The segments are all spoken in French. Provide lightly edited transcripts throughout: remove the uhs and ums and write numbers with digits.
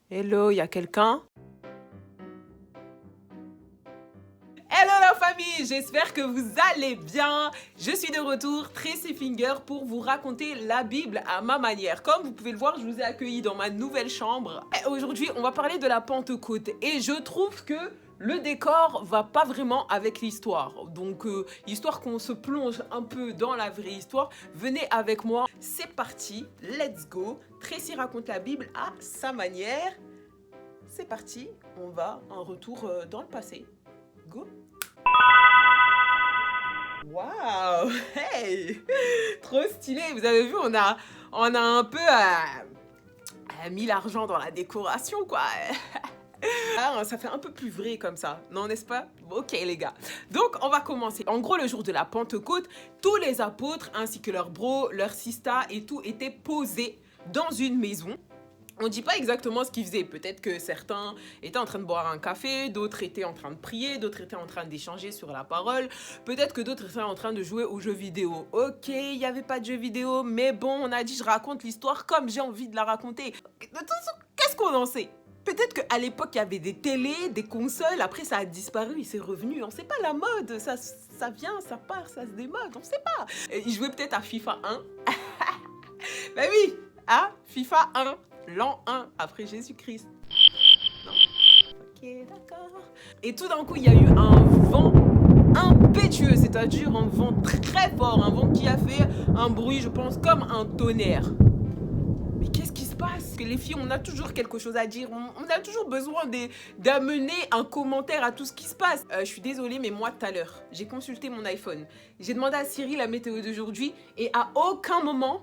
Hello, y a quelqu'un? Hello la famille, j'espère que vous allez bien. Je suis de retour, Tracy Finger, pour vous raconter la Bible à ma manière. Comme vous pouvez le voir, je vous ai accueilli dans ma nouvelle chambre. Et aujourd'hui, on va parler de la Pentecôte. Et je trouve que le décor va pas vraiment avec l'histoire. Donc, histoire qu'on se plonge un peu dans la vraie histoire, venez avec moi. C'est parti, let's go. Tracy raconte la Bible à sa manière. C'est parti, on va en retour dans le passé. Go. Waouh, hey, trop stylé. Vous avez vu, on a un peu mis l'argent dans la décoration, quoi. Ah, ça fait un peu plus vrai comme ça, non, n'est-ce pas? Ok les gars, donc on va commencer. En gros, le jour de la Pentecôte, tous les apôtres ainsi que leurs bros, leurs sistas et tout étaient posés dans une maison. On dit pas exactement ce qu'ils faisaient. Peut-être que certains étaient en train de boire un café, d'autres étaient en train de prier, d'autres étaient en train d'échanger sur la parole. Peut-être que d'autres étaient en train de jouer aux jeux vidéo. Ok, il n'y avait pas de jeux vidéo, mais bon, on a dit je raconte l'histoire comme j'ai envie de la raconter. De toute façon, qu'est-ce qu'on en sait? Peut-être qu'à l'époque, il y avait des télés, des consoles, après ça a disparu, c'est revenu. On sait pas, la mode, ça vient, ça part, ça se démode, on sait pas. Et ils jouaient peut-être à FIFA 1. Ben oui, à FIFA 1. L'an 1 après Jésus-Christ. Non. Ok, d'accord. Et tout d'un coup, il y a eu un vent impétueux, c'est-à-dire un vent très fort, un vent qui a fait un bruit, je pense, comme un tonnerre. Mais qu'est-ce qui se passe? Que les filles, on a toujours quelque chose à dire, on a toujours besoin d'amener un commentaire à tout ce qui se passe. Je suis désolée, mais moi, tout à l'heure, j'ai consulté mon iPhone. J'ai demandé à Siri la météo d'aujourd'hui et à aucun moment,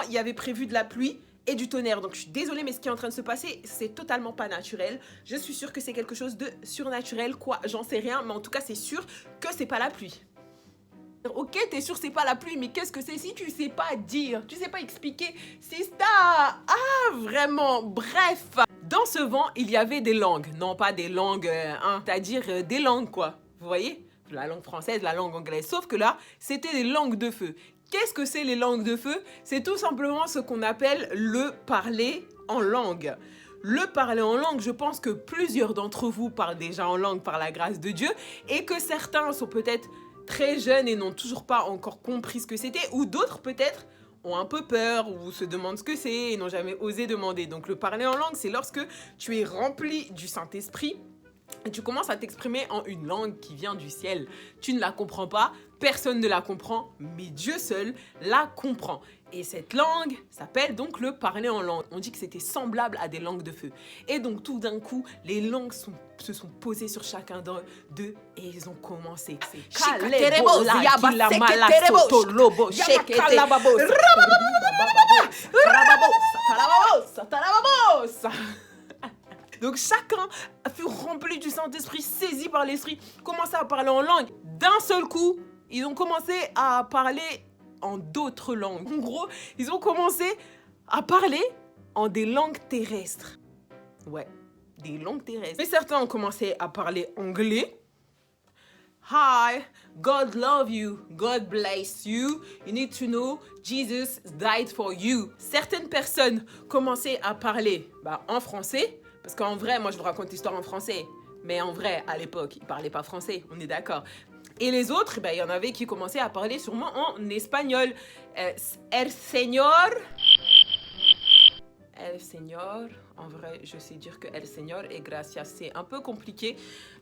il y avait prévu de la pluie et du tonnerre. Donc je suis désolée, mais ce qui est en train de se passer, c'est totalement pas naturel. Je suis sûre que c'est quelque chose de surnaturel, quoi, j'en sais rien, mais en tout cas c'est sûr que c'est pas la pluie. Ok, t'es sûr c'est pas la pluie, mais qu'est-ce que c'est? Si tu sais pas dire, tu sais pas expliquer, c'est ça. Ah, vraiment, bref. Dans ce vent, il y avait des langues, non pas des langues, c'est-à-dire des langues, quoi, vous voyez? La langue française, la langue anglaise, sauf que là, c'était des langues de feu. Qu'est-ce que c'est les langues de feu? C'est tout simplement ce qu'on appelle le parler en langue. Le parler en langue, je pense que plusieurs d'entre vous parlent déjà en langue par la grâce de Dieu et que certains sont peut-être très jeunes et n'ont toujours pas encore compris ce que c'était, ou d'autres peut-être ont un peu peur ou se demandent ce que c'est et n'ont jamais osé demander. Donc le parler en langue, c'est lorsque tu es rempli du Saint-Esprit et tu commences à t'exprimer en une langue qui vient du ciel. Tu ne la comprends pas, personne ne la comprend, mais Dieu seul la comprend. Et cette langue s'appelle donc le parler en langue. On dit que c'était semblable à des langues de feu. Et donc tout d'un coup, les langues se sont posées sur chacun d'eux et ils ont commencé. Donc chacun fut rempli du Saint-Esprit, saisi par l'Esprit, commença à parler en langue. D'un seul coup, ils ont commencé à parler en d'autres langues. En gros, ils ont commencé à parler en des langues terrestres. Ouais, des langues terrestres. Mais certains ont commencé à parler anglais. Hi, God love you, God bless you, you need to know Jesus died for you. Certaines personnes commençaient à parler en français, parce qu'en vrai, moi je vous raconte l'histoire en français, mais en vrai, à l'époque, ils ne parlaient pas français, on est d'accord. Et les autres, il y en avait qui commençaient à parler sûrement en espagnol. El Señor, en vrai, je sais dire que El Señor et Gracias, c'est un peu compliqué.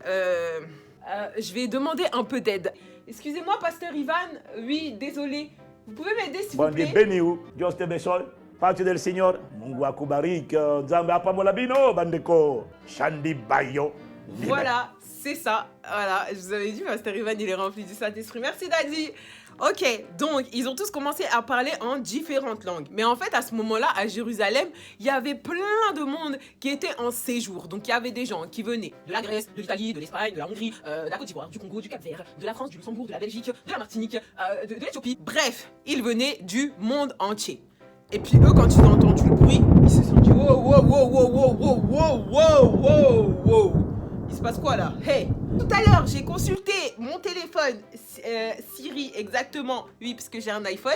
Je vais demander un peu d'aide. Excusez-moi, pasteur Ivan. Oui, désolé. Vous pouvez m'aider, s'il vous plaît? Bem-vindo, Dios te bendiga. Paz del Señor. Mungu akubariki. Nzambe apamolabino bandeko. Shandi bayo. Voilà, c'est ça. Voilà, je vous avais dit, pasteur Ivan, il est rempli du Saint-Esprit. Merci, Daddy. Ok, donc ils ont tous commencé à parler en différentes langues. Mais en fait, à ce moment-là, à Jérusalem, il y avait plein de monde qui était en séjour. Donc il y avait des gens qui venaient de la Grèce, de l'Italie, de l'Espagne, de la Hongrie, de la Côte d'Ivoire, du Congo, du Cap-Vert, de la France, du Luxembourg, de la Belgique, de la Martinique, de l'Éthiopie. Bref, ils venaient du monde entier. Et puis eux, quand ils ont entendu le bruit, ils se sont dit wow, wow, wow, wow, wow, wow, wow, wow, wow, wow. Il se passe quoi là? Hey! Tout à l'heure, j'ai consulté mon téléphone, Siri exactement, oui, parce que j'ai un iPhone.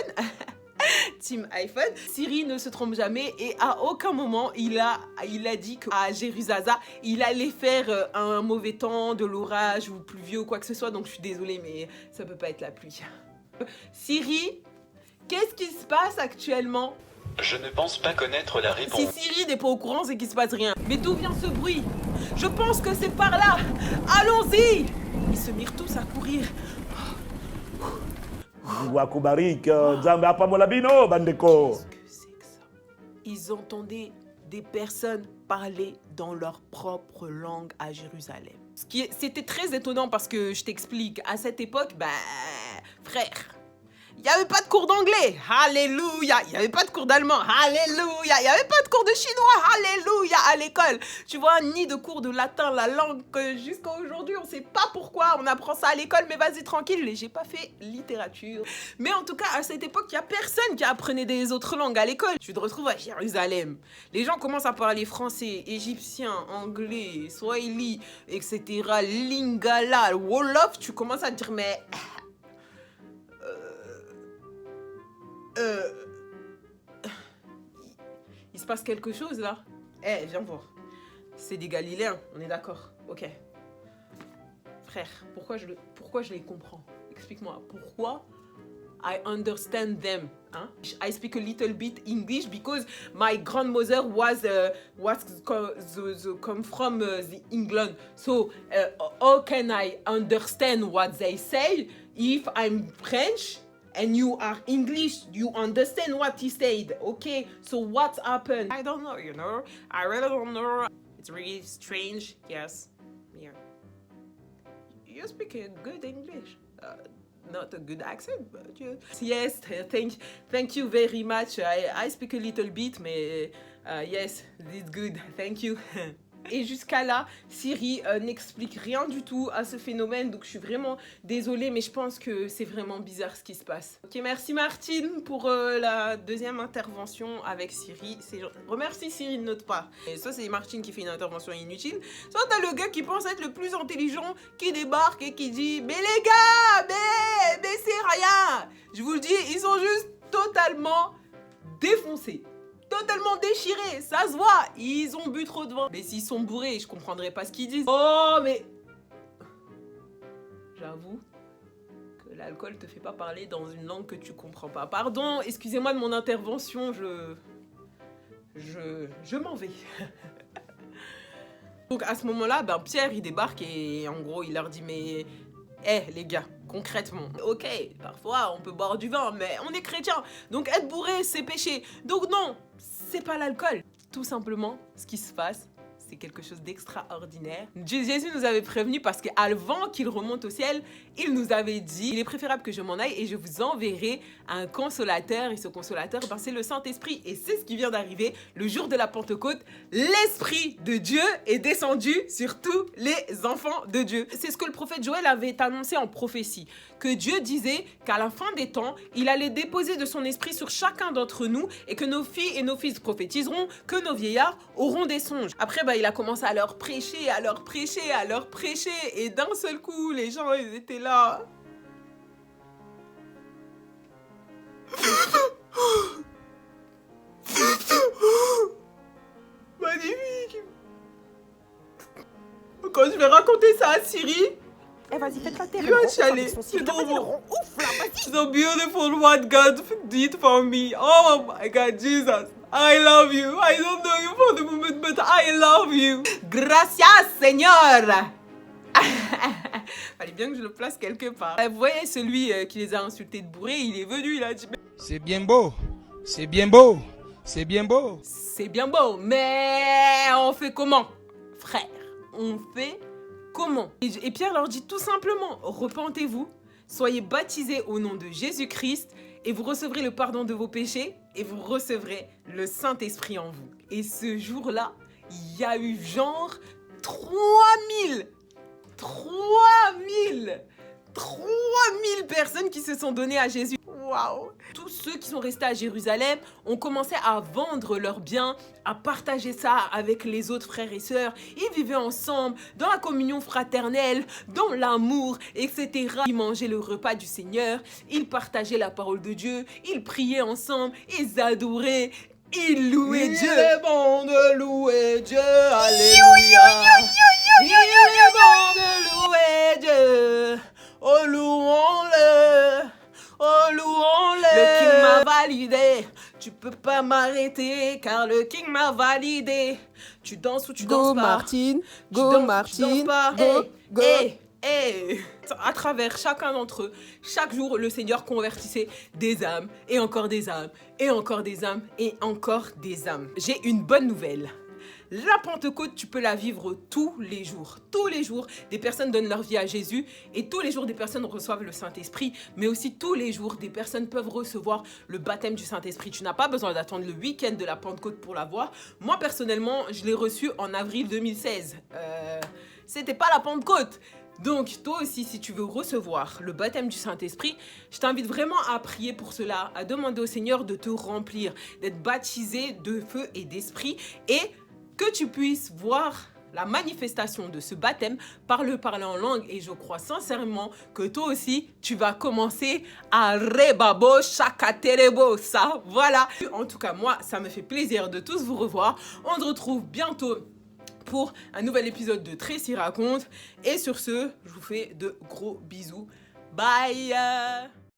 Team iPhone. Siri ne se trompe jamais et à aucun moment il a dit qu'à Jérusalem, il allait faire un mauvais temps, de l'orage ou pluvieux ou quoi que ce soit. Donc je suis désolée, mais ça peut pas être la pluie. Siri, qu'est-ce qui se passe actuellement? Je ne pense pas connaître la réponse. Si Siri n'est pas au courant, c'est qu'il se passe rien. Mais d'où vient ce bruit? Je pense que c'est par là. Allons-y. Ils se mirent tous à courir. Mungu akubariki. Nzambe apamola bino bandeko. Qu'est-ce que c'est que ça? Ils entendaient des personnes parler dans leur propre langue à Jérusalem. C'était très étonnant parce que, je t'explique, à cette époque, frère, il n'y avait pas de cours d'anglais, alléluia. Il n'y avait pas de cours d'allemand, alléluia. Il n'y avait pas de cours de chinois, alléluia, à l'école. Tu vois, ni de cours de latin, la langue que jusqu'à aujourd'hui, on ne sait pas pourquoi on apprend ça à l'école, mais vas-y, tranquille, j'ai pas fait littérature. Mais en tout cas, à cette époque, il n'y a personne qui apprenait des autres langues à l'école. Tu te retrouves à Jérusalem. Les gens commencent à parler français, égyptien, anglais, swahili, etc., lingala, wolof. Tu commences à te dire, mais... il se passe quelque chose là. Eh, viens voir. C'est des Galiléens, on est d'accord. Ok. Frère, pourquoi je les comprends? Explique-moi. Pourquoi I understand them? Hein? I speak a little bit English because my grandmother was come from the England. So how can I understand what they say if I'm French? And you are English, you understand what he said, okay? So what happened? I don't know, you know? I really don't know. It's really strange, yes. Yeah. You speak a good English. Not a good accent, but yes, thank you very much. I speak a little bit, mais yes, it's good, thank you. Et jusqu'à là, Siri n'explique rien du tout à ce phénomène. Donc je suis vraiment désolée, mais je pense que c'est vraiment bizarre ce qui se passe. Ok, merci Martine pour la deuxième intervention avec Siri. Remercie Siri, ne note pas. Et ça, c'est Martine qui fait une intervention inutile. Soit t'as le gars qui pense être le plus intelligent, qui débarque et qui dit « Mais les gars, mais c'est rien !» Je vous le dis, ils sont juste totalement défoncés. Totalement déchirés, ça se voit, ils ont bu trop de vin. Mais s'ils sont bourrés, je comprendrais pas ce qu'ils disent. Oh, mais... J'avoue que l'alcool te fait pas parler dans une langue que tu comprends pas. Pardon, excusez-moi de mon intervention, je m'en vais. Donc à ce moment-là, Pierre, il débarque et en gros, il leur dit, mais... les gars, concrètement, ok, parfois on peut boire du vin, mais on est chrétien, donc être bourré, c'est péché. Donc non, c'est pas l'alcool. Tout simplement, ce qui se passe, c'est quelque chose d'extraordinaire. Jésus nous avait prévenu parce qu'avant qu'il remonte au ciel, il nous avait dit, il est préférable que je m'en aille et je vous enverrai un consolateur. Et ce consolateur, c'est le Saint-Esprit. Et c'est ce qui vient d'arriver le jour de la Pentecôte. L'Esprit de Dieu est descendu sur tous les enfants de Dieu. C'est ce que le prophète Joël avait annoncé en prophétie. Que Dieu disait qu'à la fin des temps, il allait déposer de son esprit sur chacun d'entre nous et que nos filles et nos fils prophétiseront, que nos vieillards auront des songes. Après, il a commencé à leur prêcher, à leur prêcher, à leur prêcher. Et d'un seul coup, les gens, ils étaient là. Magnifique. Quand je vais raconter ça à Siri, vas-y, faites-la terre. il va chialer. C'est trop bon. So beautiful what God did for me. Oh my God, Jesus. I love you. I don't know you for the moment, but I love you. Gracias, Seigneur. Fallait bien que je le place quelque part. Vous voyez, celui qui les a insultés de bourré, il est venu, il a dit... C'est bien beau, c'est bien beau, c'est bien beau. C'est bien beau, mais on fait comment? Frère, on fait comment? Et Pierre leur dit tout simplement, repentez-vous, soyez baptisés au nom de Jésus-Christ et vous recevrez le pardon de vos péchés et vous recevrez le Saint-Esprit en vous. Et ce jour-là, il y a eu genre 3000 3000 personnes qui se sont données à Jésus. Waouh! Tous ceux qui sont restés à Jérusalem ont commencé à vendre leurs biens, à partager ça avec les autres frères et sœurs. Ils vivaient ensemble, dans la communion fraternelle, dans l'amour, etc. Ils mangeaient le repas du Seigneur, ils partageaient la parole de Dieu, ils priaient ensemble, ils adoraient, ils louaient Dieu. Il est bon de louer Dieu, alléluia. Il est bon de louer Dieu, oh louons-le. Oh louons-le. Le King m'a validé. Tu peux pas m'arrêter car le King m'a validé. Tu danses ou tu danses pas. Martine, Tu go danses, Martine, tu danses pas. go, go. À travers chacun d'entre eux, chaque jour, le Seigneur convertissait des âmes et encore des âmes et encore des âmes et encore des âmes. J'ai une bonne nouvelle. La Pentecôte, tu peux la vivre tous les jours. Tous les jours, des personnes donnent leur vie à Jésus et tous les jours, des personnes reçoivent le Saint-Esprit. Mais aussi tous les jours, des personnes peuvent recevoir le baptême du Saint-Esprit. Tu n'as pas besoin d'attendre le week-end de la Pentecôte pour l'avoir. Moi, personnellement, je l'ai reçu en avril 2016. C'était pas la Pentecôte. Donc, toi aussi, si tu veux recevoir le baptême du Saint-Esprit, je t'invite vraiment à prier pour cela, à demander au Seigneur de te remplir, d'être baptisé de feu et d'esprit et que tu puisses voir la manifestation de ce baptême par le parler en langue. Et je crois sincèrement que toi aussi, tu vas commencer à rebabo shakaterebo. Ça, voilà. En tout cas, moi, ça me fait plaisir de tous vous revoir. On se retrouve bientôt pour un nouvel épisode de Tracy Raconte. Et sur ce, je vous fais de gros bisous. Bye!